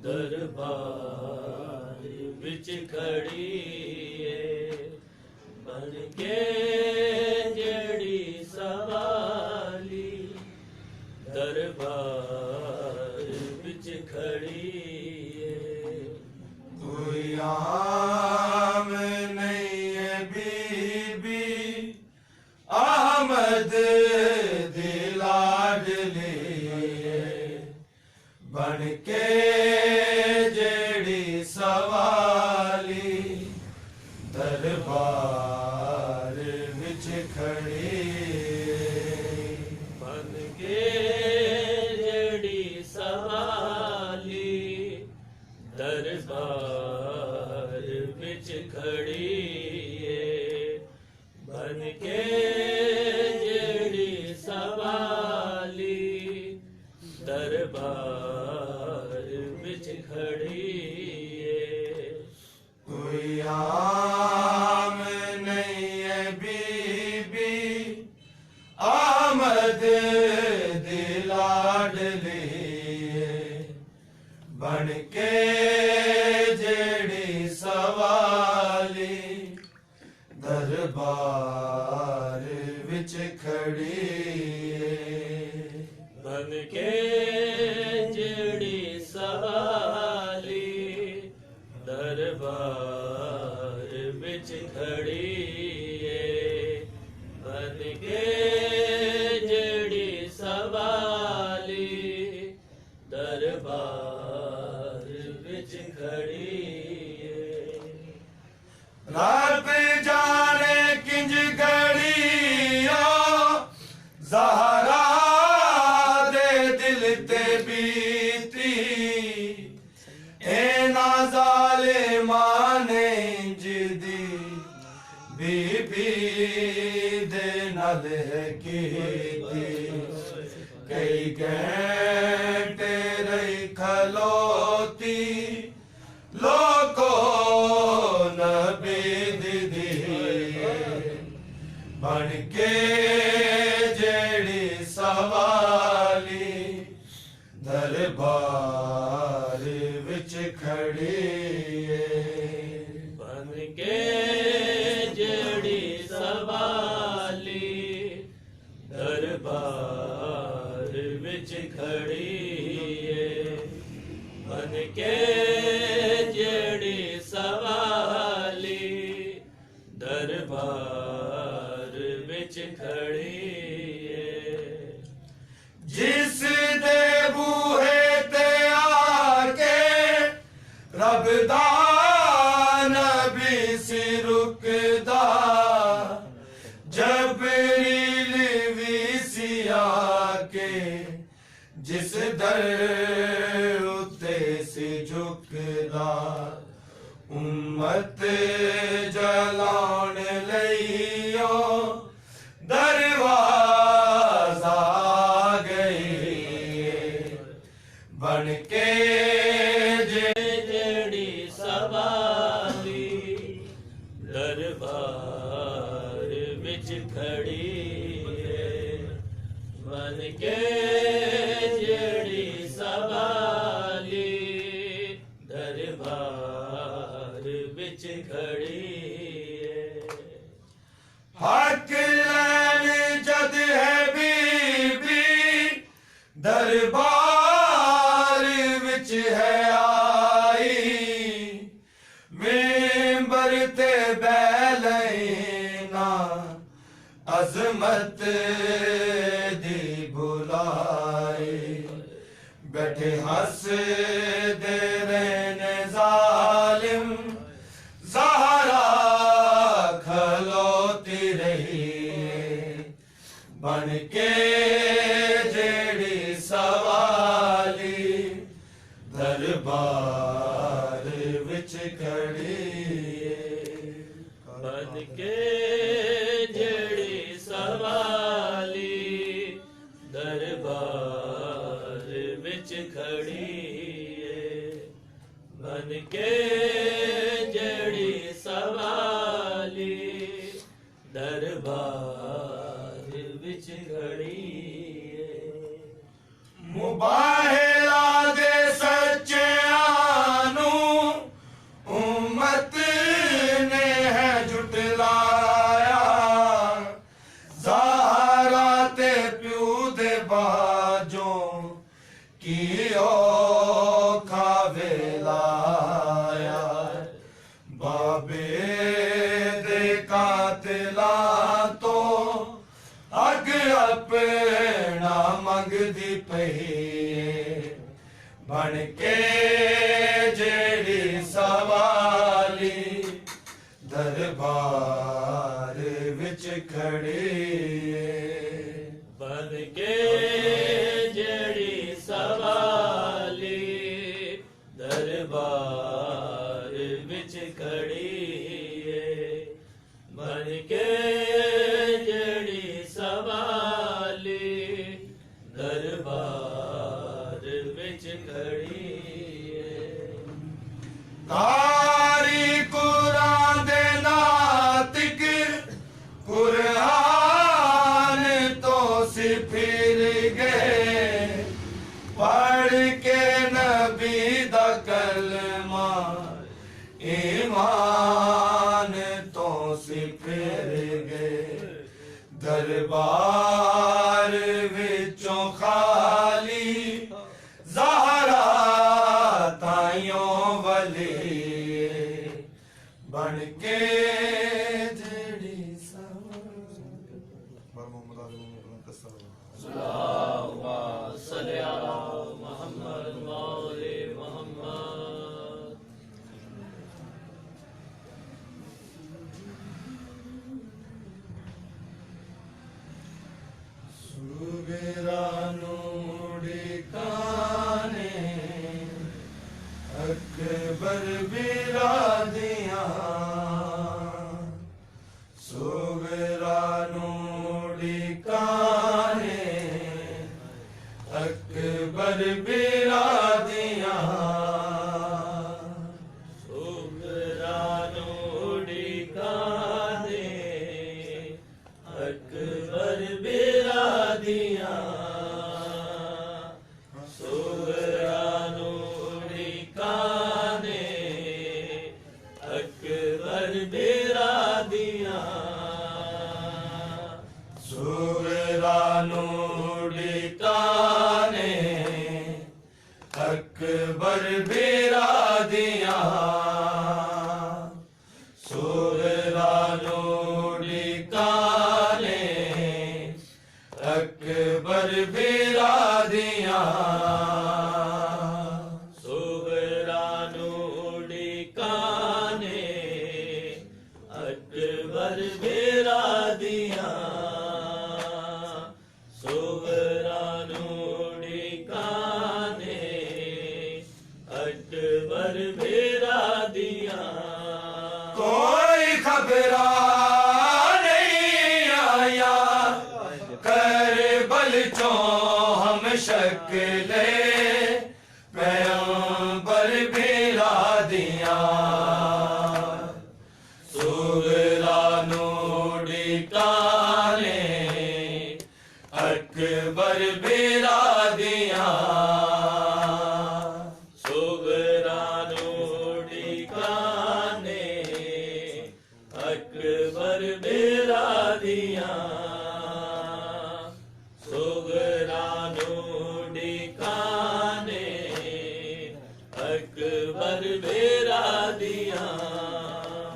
दरबार विच खड़ी है बन के जड़ी सवाली दरबार विच खड़ी है। कोई आम नहीं है बीबी अहमद दी लाडली बन के जड़ी सवाली दरबार विच खड़ी बन के जड़ी सवाली दरबार विच खड़ी है बन के जड़ी सवाली दरबार विच खड़ी है। कोई आम नहीं है बीबी आमद दी लाडली बन के जड़ी सवाली दरबार विच खड़ी बन के जड़ी सवाली दरबार विच खड़ी है बन के जड़ी सवाली दरबार विच खड़ी है। रब जाने किंज घड़िया ज़हरा दे दिल ते बीती ए ना ज़ालिमाने जिदी बीबी दे नाल है कीती कई घंटे रही खलोती लोको नबी दीदी बन के जड़ी सवाली दरबार विच खड़ी बन के जड़ी सवाली दरबार विच खड़ी है बन के जड़ी सवाली दरबार विच खड़ी है। जिस दे बूहे ते आके रब दा नबी सी रुकदा जबरील भी सी आके जिस दर उते सी झुकदा उम्मत जलाउण लईओ दरवाजा गई बन के जड़ी सवाली दरबार विच खड़ी है बन के जड़ी सवाली दरबार विच खड़ी है। हक लैन जद है बीबी दरबार विच है आई मेंबर ते बैलैना अजमत दी बुलाई बैठे हंस दे रहने जालिम ज़हरा खलोती रही बन के जड़ी सवाली दरबार विच खड़ी बन के जड़ी सवाली दरबार विच खड़ी है बन के जड़ी सवाली दरबार विच खड़ी है। मुबाहिला दे सच्चे रही है बन के जेड़ी सवाली दरबार विच खड़ी है बन के जड़ी सवाली दरबार विच खड़ी है बन के जड़ी सवाली दरबार विच खड़ी है कारी कुरान दे नातिक कुरान तो सी फिर गए पढ़ के नबी दा कलमा ईमान तो सी फिर गए दरबार विचों खाली ज़हरा ताइयों वली बन के जेड़ी अल्लाहुम्मा सल्ली अला मुहम्मद मौले मोहम्मद सुगरानुड़ी काने अकबर बिरादियां सुगरानुड़ी काने अकबर बिरादियां सुगरानुड़ी काने अकबर बिरादियां सुगरानुड़ी काने अकबर बिरादियां सुगरानुड़ी काने अकबर बिरादियां सुगरानुड़ी काने अकबर बिरादियां सुगरानुड़ी काने अकबर बिरादियां सुगरानुड़ी काने अकबर बिरादियां कोई खबरा नहीं आया करबल चो हम शक्ले पैगंबर बिरादियां सुगरानुड़ी काने अकबर बिरादियां सुगरानुड़ी काने अकबर बिरादियां सुगरानुड़ी काने अकबर बिरादियां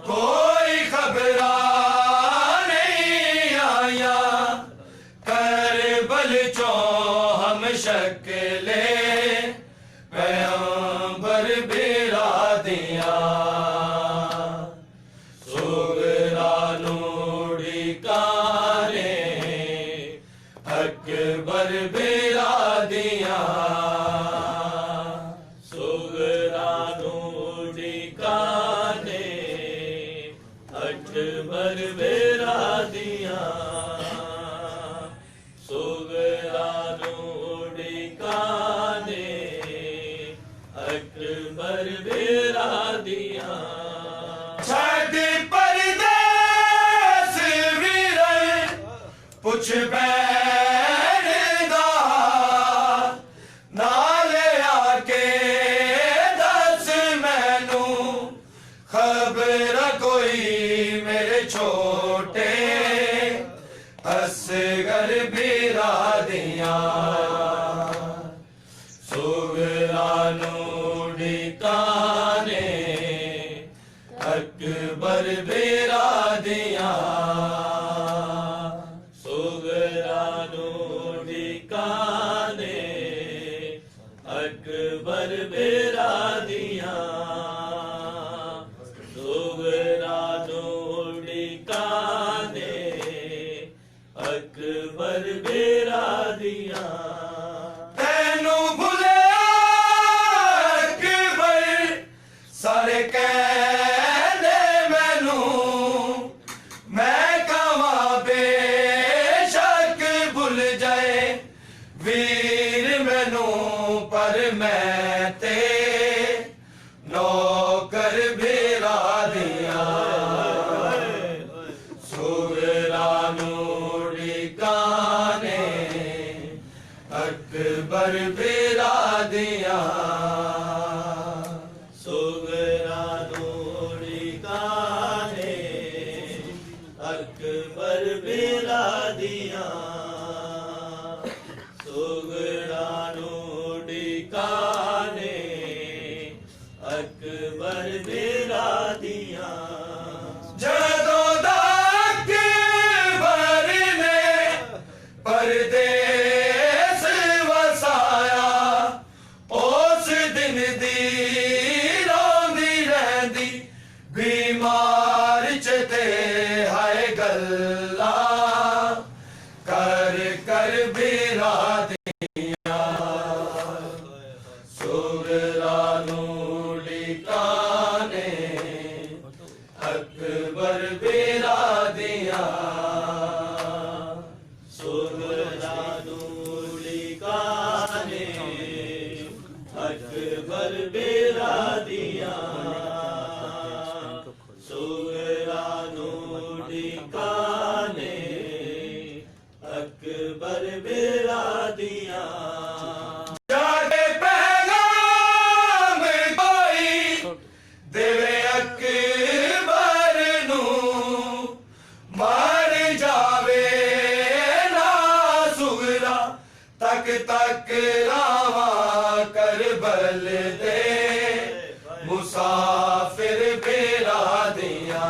कोई खबरा नहीं आया करबल चो हम शक्ले पैगंबर बिरादियां सुगरानुड़ी काने अकबर बिरादियां सुगरानुड़ी काने अकबर बिरादियां सुगरानुड़ी काने अकबर बिरादियां छठ परदेस वीरन पुछ बैन दा नाले आके दस मैनू खबर कोई मेरे छोटे असगर बिरादियां सुगरानुड़ी काने अकबर बिरादियां सुगरानुड़ी काने बेरा दिया सुगरा नूड़ी काने अकबर बेरा दिया तैनू भुले अकबर सारे कहने मैनू मैं कवा बेशक भुल जाए वीर मैनू पर मैं ते नौकर बेरा दिया सुगरा नूड़ी काने अकबर बेरा दिया सुगरा नूड़ी काने अकबर बेरा दिया सुगरा नूड़ी काने अकबर बेरा दिया जदों दा अकबर ने परदेस वसाया उस दिन दी रोंदी रहंदी बीमार च ते हाय गल्ला कर कर बेरा दिया सुगरा नूड़ी काने अकबर बेरा दिया सुगरा नूड़ी काने अकबर बेरा दिया सुगरा नूड़ी काने अकबर बेरा दिया जाके पैगाम कोई देवे अकबर नू मार जावे ना सुगरा तक तक रावा कर बल दे मुसाफिर बेरा दिया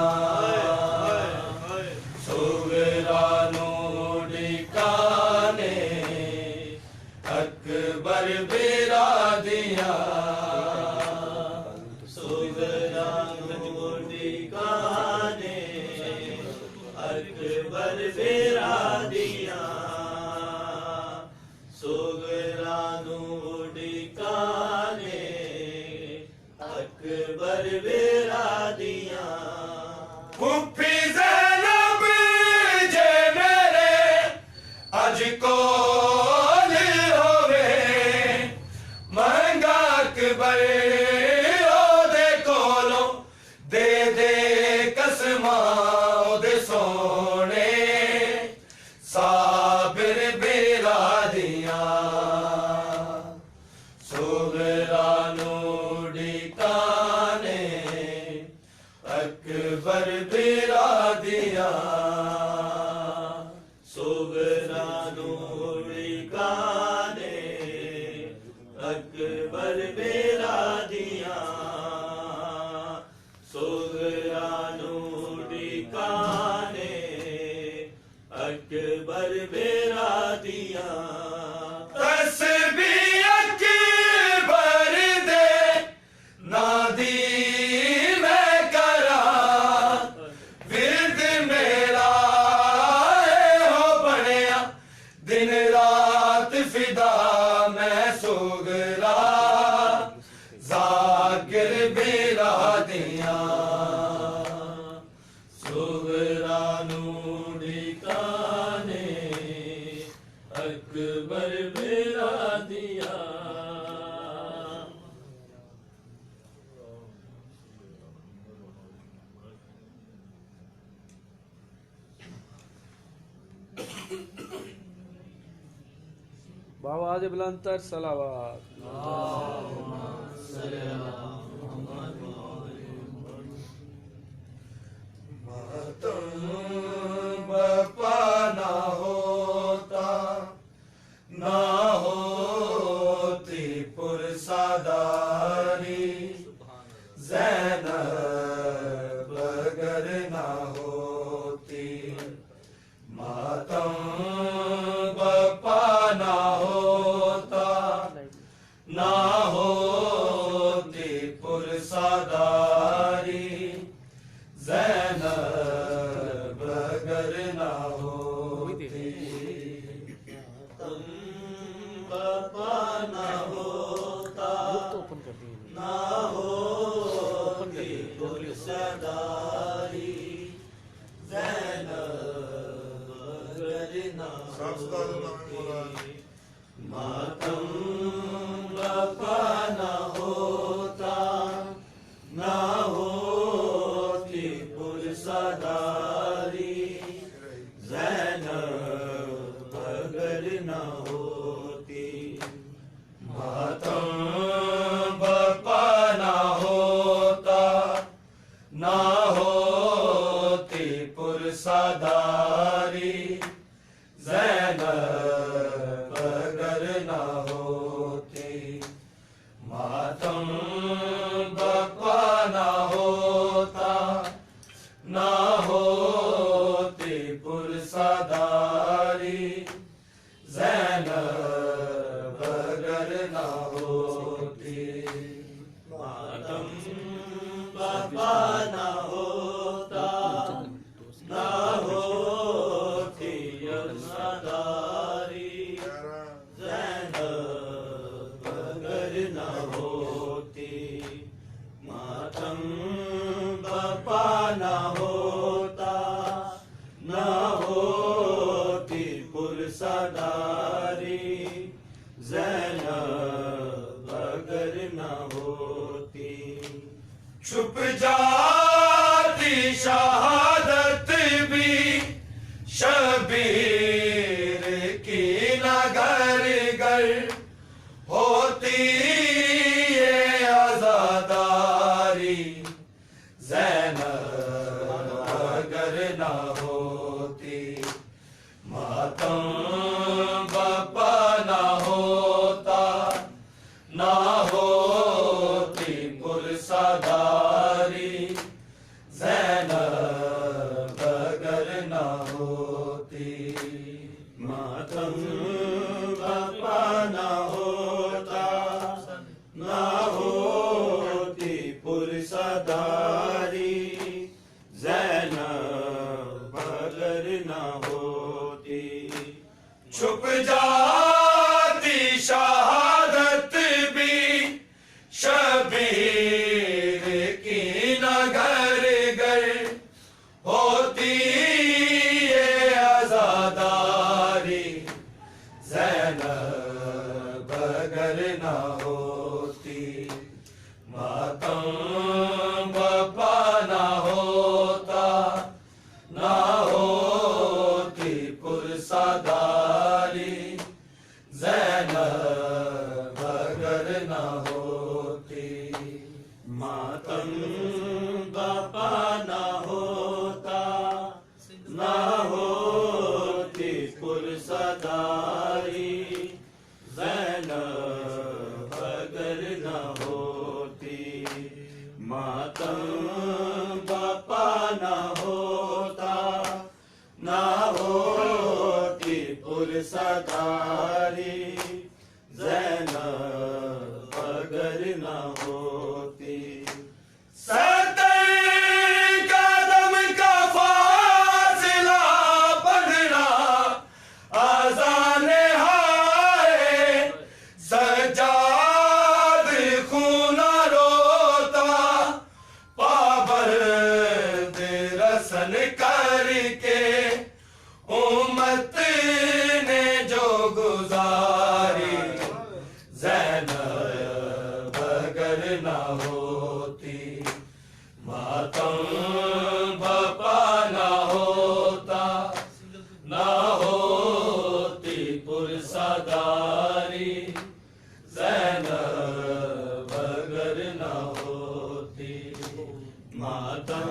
सुगरा नूड़ी काने अकबर बेरा दिया सुगरा नूड़ी काने अकबर बेरा दिया सुगरा नूड़ी काने अकबर बेरा दिया फुफी ज़ैनब जे मेरे अज कोल होवे महंगा अकबर ओदे कोलों दे दे कसमां ओदे सोने साबिर बेरा दिया सुगरा नूड़ी काने अकबर बेरा दिया सुगरा नूड़ी काने अकबर बेरा दिया सुगरा नूड़ी काने अकबर बेरा दिया तस्बीह अकबर दे नादी मैं करा विरद मेरा हो बनया दिन रात फिदा मैं सुगरा जाकिर बेरा दिया सुगरा नूड़ी काने अकबर बेरा दिया बाबा आज बुलंदतर सलावत बपा ना होता ना होती पुरसादारी ज़ैनब अगर ना होती मातम बपा ना होता ना ना होती पुरसदारी ज़ैनब अगर ना होती मातम बपा ना होता ना होती पुरसदारी ज़ैनब अगर ना होती मातम बपा ना होता ना होती पुरसादारी ज़ैनब अगर ना होती मातम बपा ना होता ना होती पुरसादारी ज़ैनब अगर ना होती मातम बपा ना होता ना होती पुरसदारी ज़ैनब अगर ना होती मातम बपा ना होता ना होती पुरसदारी ज़ैनब अगर ना होती छुप जाती शहादत भी शबीर की नगर गर होती ये आजादारी ज़ैनब अगर ना होती मातम बपा ना होता ना होती पुरसादारी ज़ैनब अगर ना होती मातम बपा ना होता ना होती पुरसदारी ज़ैनब अगर ना होती छुप जाती शहादत भी शबीर की नगर गर होती ये आजादारी ज़ैनब अगर ना होती मातम बपा ना होता ना होती पुरसादारी ज़ैनब अगर ना होती मातम बपा ना होता ना होती पुरसदारी ज़ैनब अगर ना होती मातम बपा ना होता ना होती पुरसदारी ज़ैनब अगर ना होती सत्तर कदम का फासला पढ़ना आज़ान हाय सजाद खूना रोता पाबंद रसन करके उम्मत ने जो गुजारी ज़ैनब अगर ना होती मातम बपा ना होता ना होती पुरसादारी ज़ैनब अगर ना होती मातम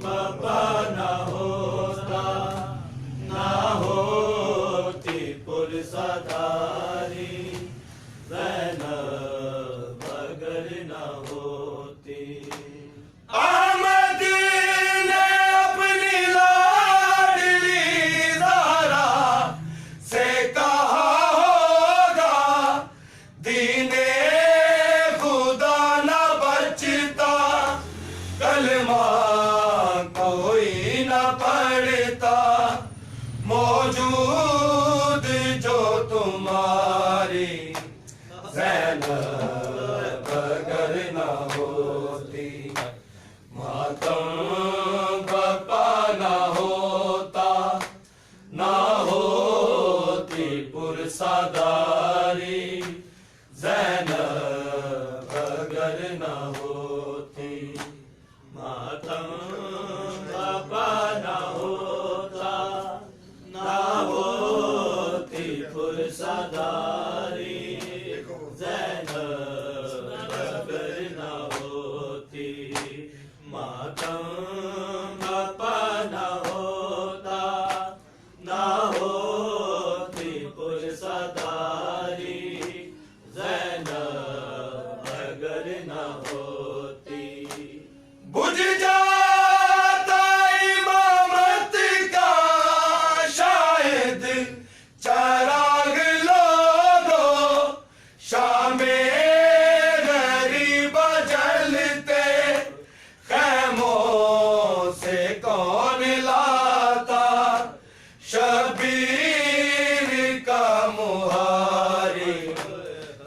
बपा ना होता ना होती पुरसदारी ज़ैनब अगर ना होती अहमद ने अपनी लाडली ज़हरा से कहा होगा दीने खुदा न बचता कलमा मातम बप्पा ना होता, ना होती पुरसादारी, ज़ैनब अगर ना होती। मातम बप्पा ना होता, ना होती पुरसादारी, ज़ैनब अगर ना होती। मातम बप्पा ना होता, ना होती पुरसादारी, ज़ैनब अगर ना होती। बुझ जाता इमामत का शायद चराग लोगों, शामे गरीब जलते खैमों से कौन लाता, शबीर का मुहारी,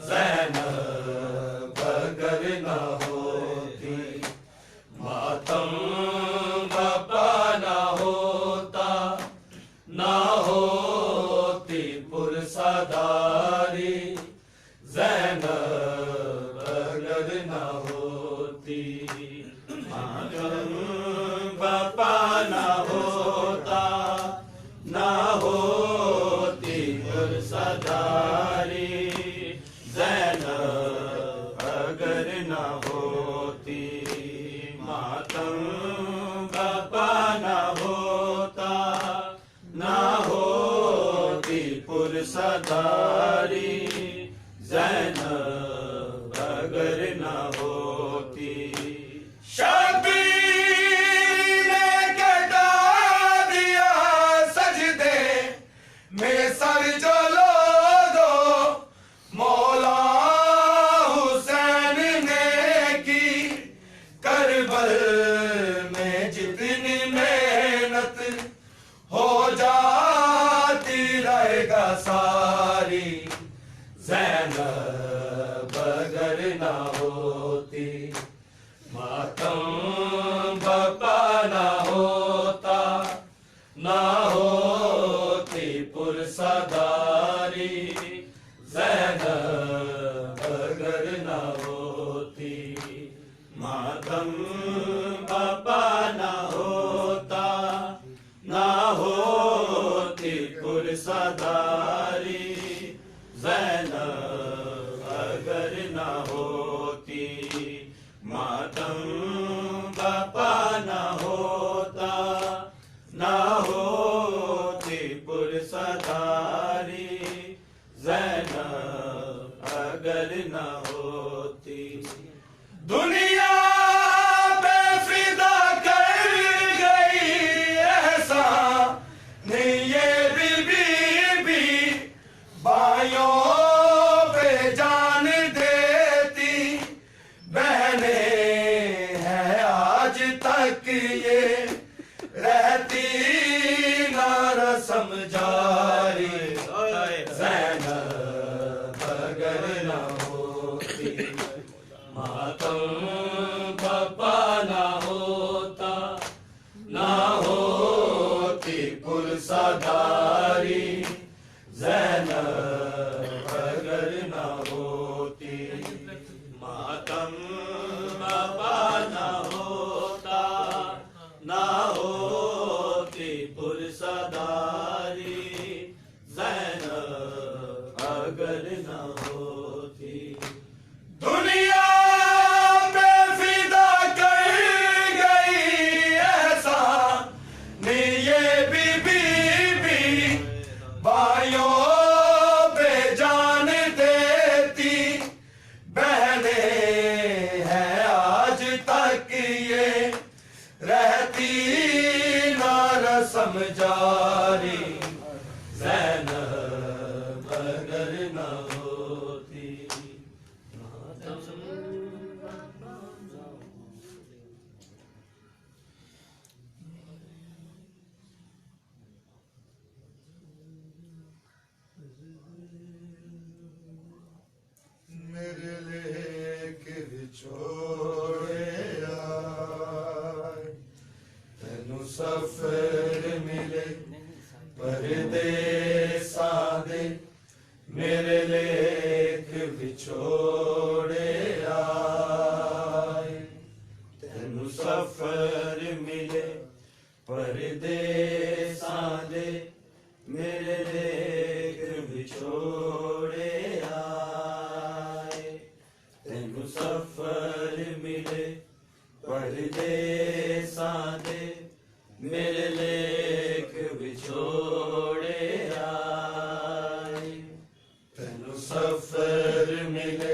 ज़ैनब अगर ना होती। मातम बप्पा ना होता, ना होती पुरसादारी, ज़ैनब अगर ना होती। मातम बप्पा ना होता, ना होती पुरसादारी, ज़ैनब अगर ना होती। मातम बप्पा ना होता, ना होती पुरसादारी, ज़ैनब अगर ना होती। शबीर ने कटा दिया सजदे में सर जो लोगों, मौला हुसैन ने की करबल में जितनी मेहनत, हो जाती रहेगा सारी, ज़ैनब अगर ना होती। मातम बप्पा ना होता, ना होती पुरसादारी, ज़ैनब अगर ना होती। मातम बप्पा ना होता, ना होती पुरसादारी, ज़ैनब अगर ना होती। मातम बप्पा ना होता, ना होती पुरसादारी, ज़ैनब अगर ना होती। दुनिया पे फिदा कर गई एहसान ये बीबी, भाइयों पे जान देती बहने हैं आज तक ये, रहती ना रस्म जारी, ज़ैनब अगर ना होती। मातम बप्पा ना होता, ना होती पुरसादारी, ज़ैनब अगर ना होती। मातम बप्पा ना होता, ना होती पुरसादारी, ज़ैनब अगर ना होती। दुनिया पे फिदा कर गई एहसान ये बीबी, भाइयों पे जान देती बहने हैं आज तक ये, रहती ना रस्म जारी, ज़ैनब अगर ना होती। मेरे लेके छोड़े आए, सफर मिले परदेसां दे मेरे लेख विछोड़े आए तेनु सफर मिले परदेसां दे मेरे लेख विछोड़े आए तेनु सफर मिले परदेसां दे मेरे लेख विछोड़े आए तेनु सफर मिले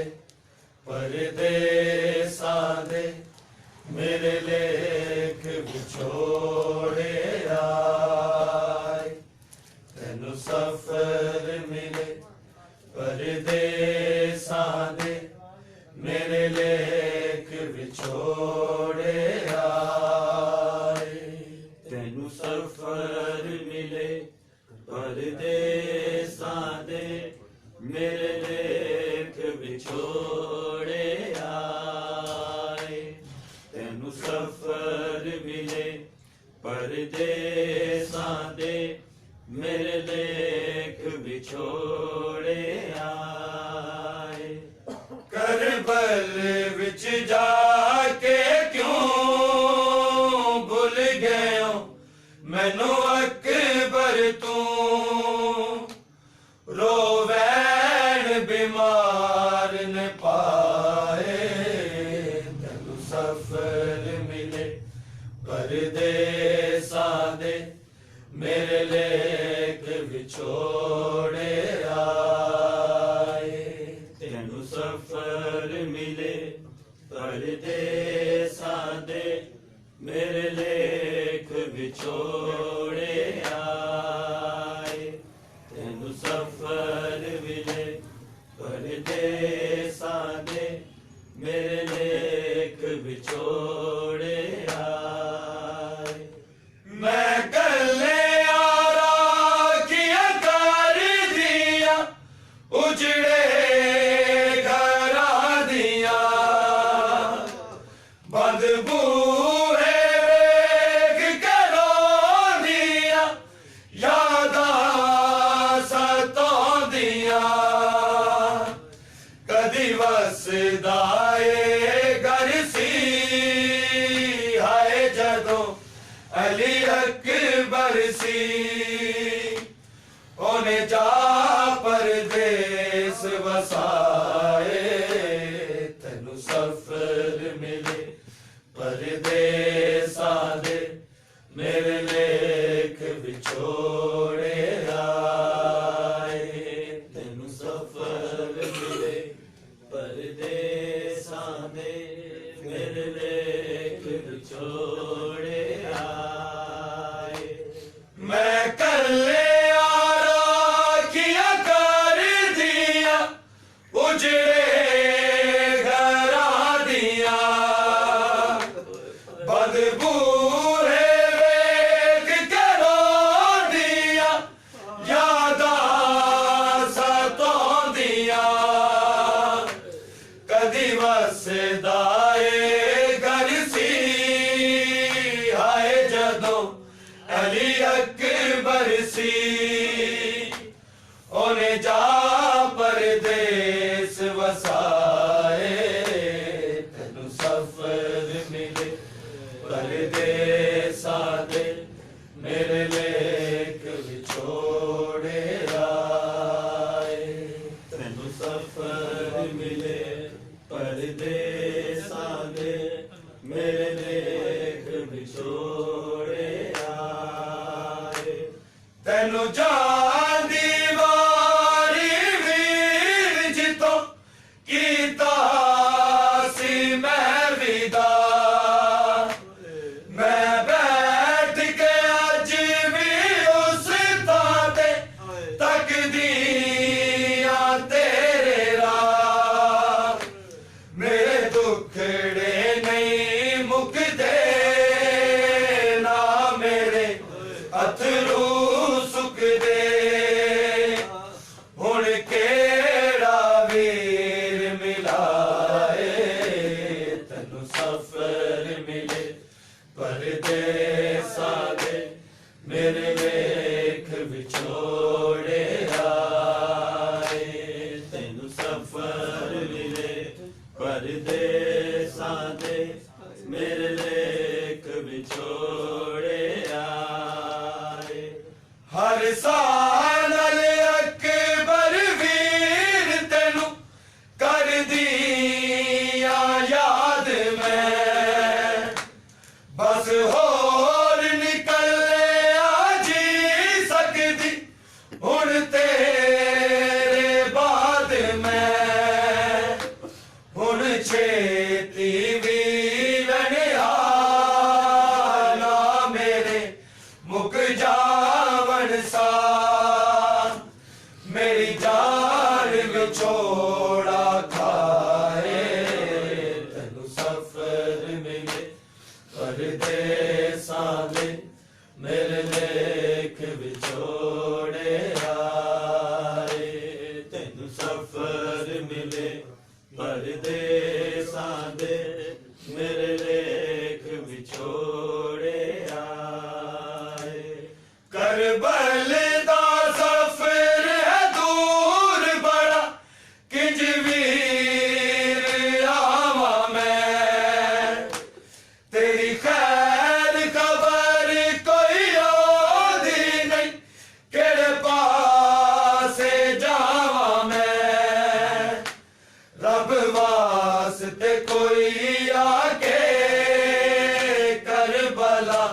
परदेसां दे मेरे लेख विछोड़े आए तेनु सफर मिले परदेसां दे मेरे लेख विछोड़े आए तेनु सफर मिले परदेसां दे मेरे लेख विछोड़े आए तेनु सफर मिले परदेसां दे मेरे लेख विछोड़े आए करबल विच जाके क्यों भुल गयो मैनू अकबर तू रोवैन बीमार न पाए तेनू सफर मिले परदेसां दे मेरे लेख विछोड़े आए तेनु सफर मिले परदेसां दे मेरे लेख विछोड़े आए तेनु सफर मिले परदेसां दे मेरे लेख विछोड़े आए मैं गले आरा किया कर दिया उजड़े घरा दिया बंद बूहे वेख करो दिया यादा सतौंदिया कदी वसदाए घर सी हाय जदों अली अकबर सी ओने जा परदेस वसाए तेनू सफर मिले परदेसां दे मेरे लेख विछोड़े आए तेनु सफर मिले परदेसां दे मेरे लेख विछोड़े आए मैं कल्ले आरा किया कर दिया उजड़े घरा दिया बदबूहे वेख करो दिया यादा सतौंदिया कदी वसदाए घर सी हाय जदों अली अकबर सी ओने जा परदेस वसाए तेनू सफर मिले परदेसां दे मेरे लेख विछोड़े आए तेनु सफर मिले परदेसां दे मेरे लेख विछोड़े आए तेनू जान दी वारी वीर जितों कीता सी मैं विदा मैं बैठ के अज भी उस थां ते तकदियां तेरे राह मेरे दुखड़े नहीं मुकदे ना मेरे अथरू सुकदे हुण केड़ा वीर मिलाए तैनू सफर मिले परदेसां दे मेरे लेख विछोड़े आए। हर साल अकबर वीर तेनू कर दिया याद मैं, बस होर निकलिया जी सकदी हुण तेरे बाद मैं, हुण छेती वीरन आना मेरे मुक जावन सा, मेरी जान विछोड़ा खाए। तेनू सफर मिले परदेसां दे मेरे लेख विछोड़े आए। तेनू सफर मिले परदेसां दे मेरे लेख विछोड़े आए। करबल दा सफर है दूर बड़ा, किंज वीर आवा मैं, तेरी खैर खबर कोई ओदी नहीं, केड़े पासे जावा मैं, रब वास्ते कोई आके करबला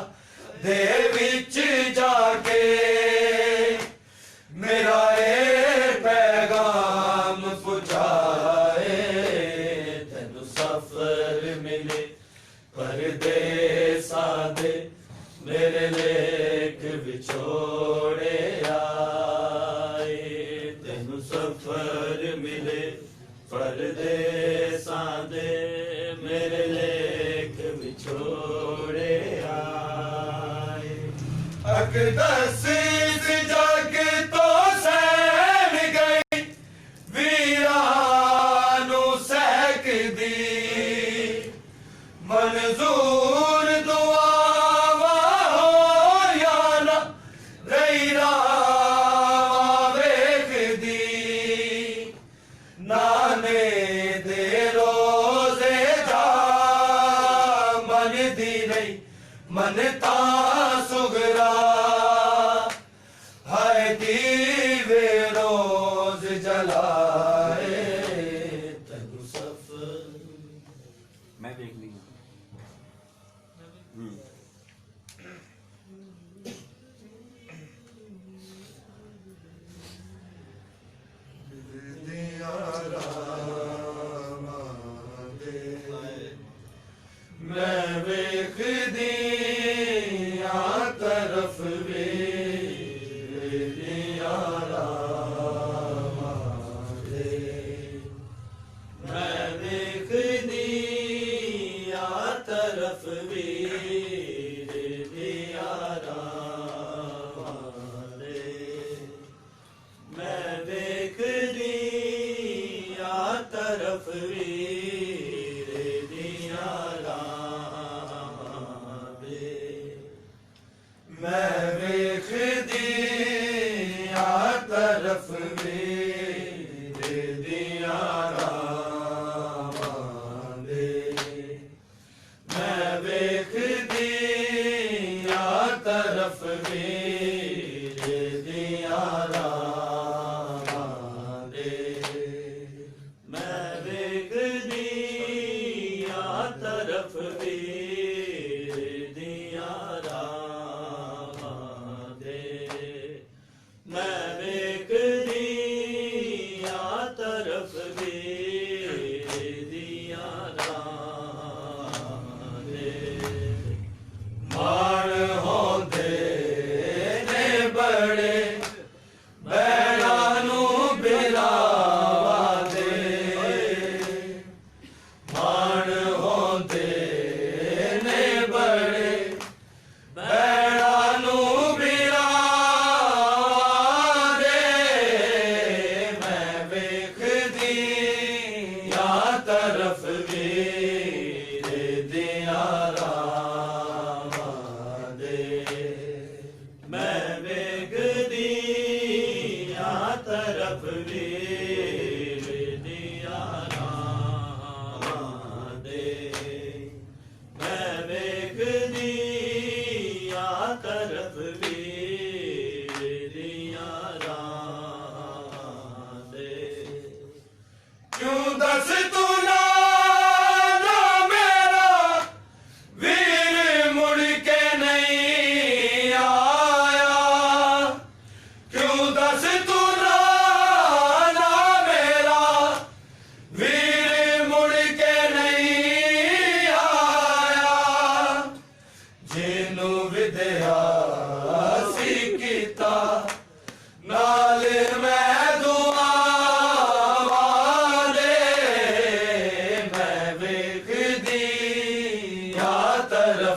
दे विच जाके मेरा ए पैगाम पहुंचाए। तेनू सफर मिले परदेसां दे मेरे लेख विछोड़े आए। तेनू सफर मिले परदेसां दे मेरे लेख विछोड़े आए। अकदस जग तो सैन गई वीरानू सहक दी, मंजूर दुआवा हो या ना रही रावा वेख दी, नाने दे रोजे जा मन दी नहीं मनता सुगरा, हाय दीवे रोज जलाए। तेनू सफर मैं देख ली मैं वेख दिया तरफ दिया रामा दे, मैं देख दिया तरफ वीर दिया रामा दे। मैं देख दिया तरफ वीर दिया रामा दे। मैं वेख दिया तरफ दिया रामा दे, मैं वेख दिया तरफ दिया रामा दे, मैं देख दिया तरफ वीर दिया रामा दे। मैं देख दिया तरफ वीर दिया रामा दे। माण होंदे ने बड़े बैलानू बिलावा दे, माण होंदे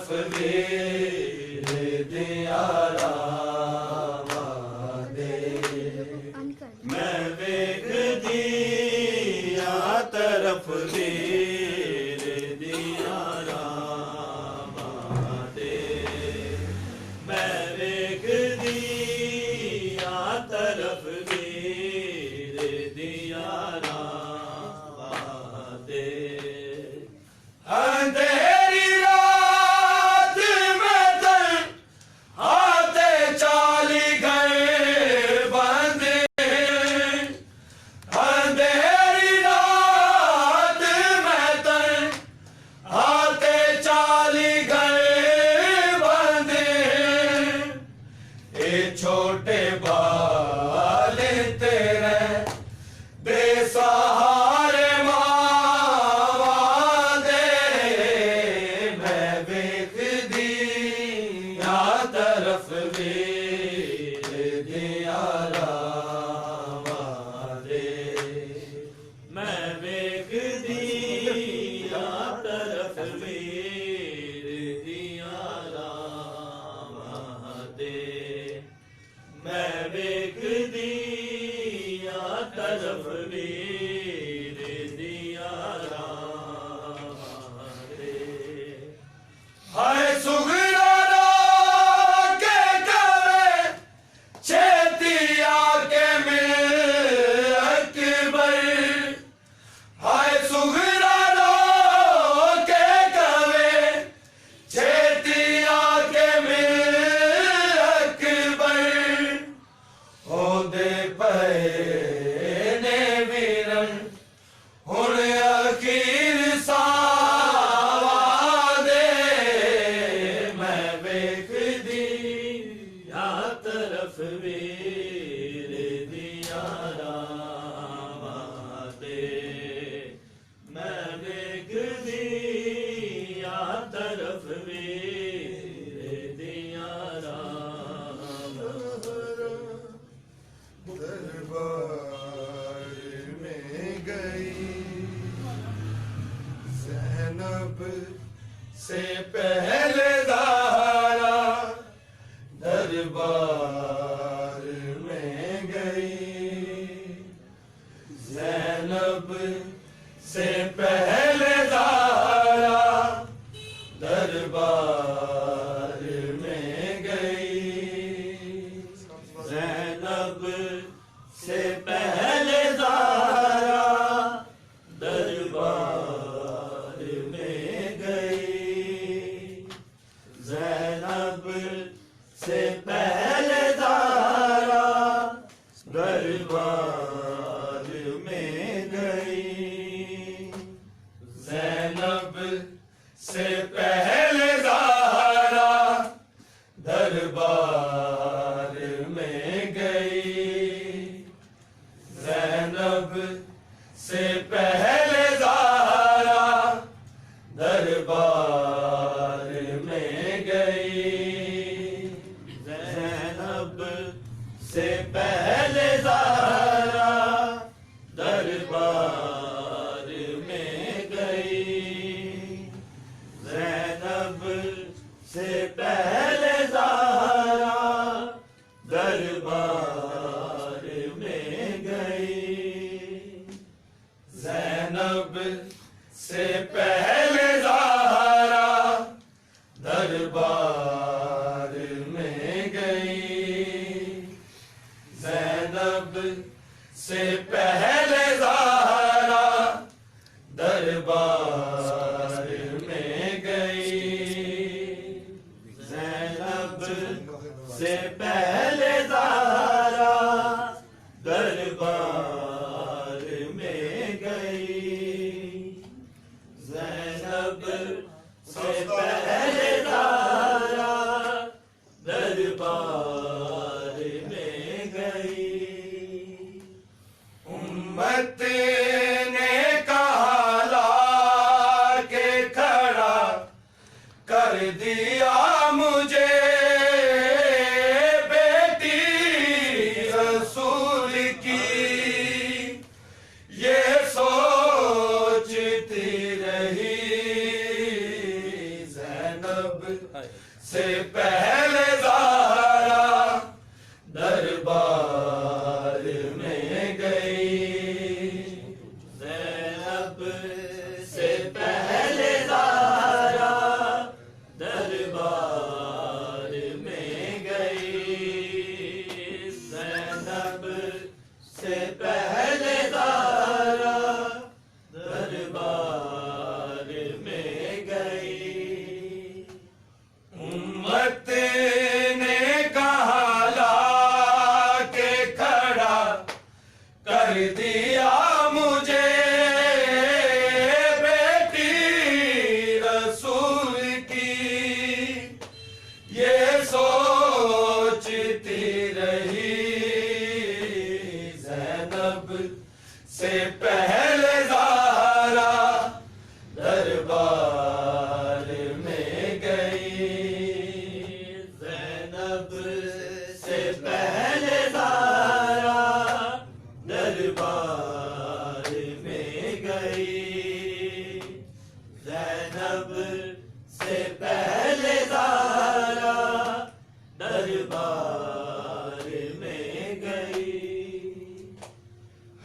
तरफ वीर दिया रावा दे मैं वेख दिया तरफ वीर दिया रावा दे मैं वेख दिया तरफ वीर दिया रावा दे अंधेरी रात में तन आते चाली गए बंदे अंधेरी रात में तन आते चाली गए बंदे ए छोटे बाले तेरे बेसहारे मावा दे मैं वेख दिया तरफ वीर दिया रावा दे मैं वेख दिया तरफ वीर दिया रावा दे मैं वेख दिया तरफ वीर दिया रावा दे हाय सुगरा के कवे छेतिया के मिल अकबर हाय सुगरा के कवे छेतिया के मिल अकबर हो दे पे ने वीरन हुन अखीर सावा दे मैं वेख दिया तरफ वीर दिया रावा दे मैं वेख दिया तरफ वीर दिया रावा दरबार में गई ज़ैनब से पहले दारा दरबार में गई ज़ैनब से पहले दारा दरबार में गई ज़ैनब से पहले ज़ारा दरबार में गई ज़ैनब से पहले ज़ारा दरबार में गई ज़ैनब से पहले ज़ारा दरबार में गई ज़ैनब से पहले ज़ारा दरबार में गई ज़ैनब से पहले ज़ारा दरबार में गई ज़ैनब से पहले ज़ारा दरबार में गई ज़ैनब से पहले ज़ारा दरबार में गई ज़ैनब से पहले ज़ारा दरबार में गई ज़ैनब से पहले ज़ारा दरबार में गई ज़ैनब से पहले ज़ारा दरबार में गई उम्मत ने कहा ला के खड़ा कर दिया मुझे बेटी रसूल की ये सोचती रही ज़ैनब से पहले ज़हरा दरबार में गई। ज़ैनब से पहले ज़हरा दरबार में गई। ज़ैनब से पहले ज़हरा दरबार में गई। उम्मत ने कहा ला के खड़ा कर दिया मुझे बेटी रसूल की, ये सोचती रही ज़ैनब से पहले ज़हरा दरबार में गई। ज़ैनब से पहले ज़हरा दरबार में गई। ज़ैनब से पहले ज़हरा दरबार में गई।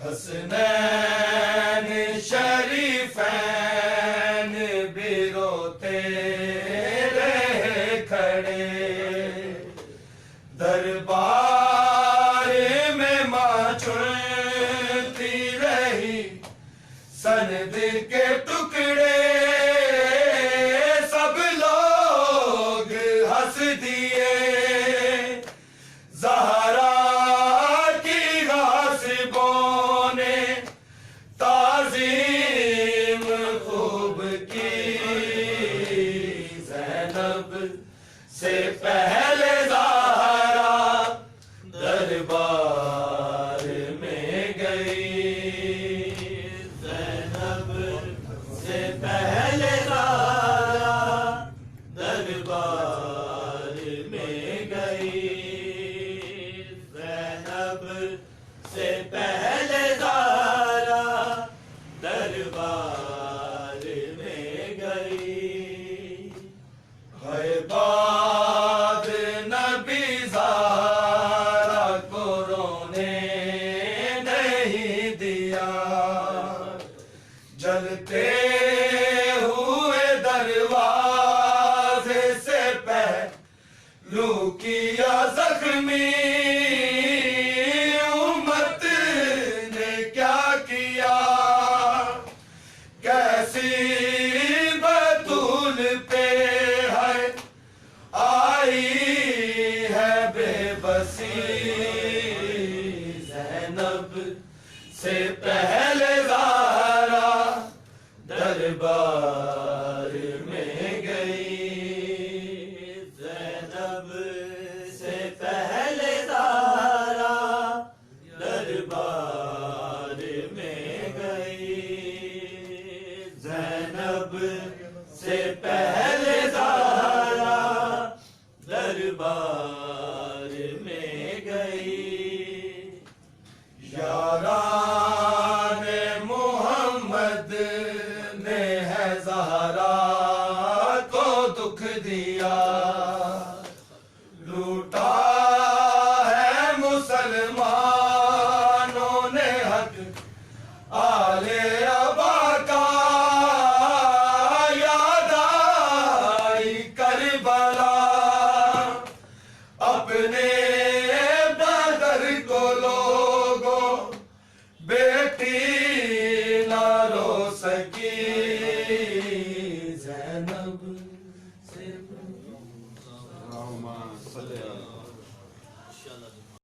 हसनैन शरीफैन भी रोते रहे खड़े, दरबार में माँ चुनती रही सनद के टुकड़े। सब लोग हंस दिए ज़हरा की गासिबों ने ताज़ीम खूब की। ज़ैनब से पहले ज़हरा दरबार में गई। ज़ैनब से पहले ज़हरा दरबार में गई। ज़ैनब से पहले ज़हरा दरबार में गई। है बाद नबी ज़हरा को रोने नहीं दिया, जलते हुए दरवाजे से पहलू किया ज़ख्मी। उम्मत ने क्या किया, कैसी बतूल पे है आई है बेबसी। ज़ैनब से पहले ज़हरा दरबार में गई। ज़ैनब से पहले ज़हरा दरबार में गई। ज़ैनब से पहले ज़हरा दरबार में गई। यारान मोहम्मद ने है ज़हरा को दुख दिया, लूटा है मुसलमानों ने हक आले अबा का। याद आई करबला अपने बदर को लोगों, बेटी ना रो सकी ज़ैनब से।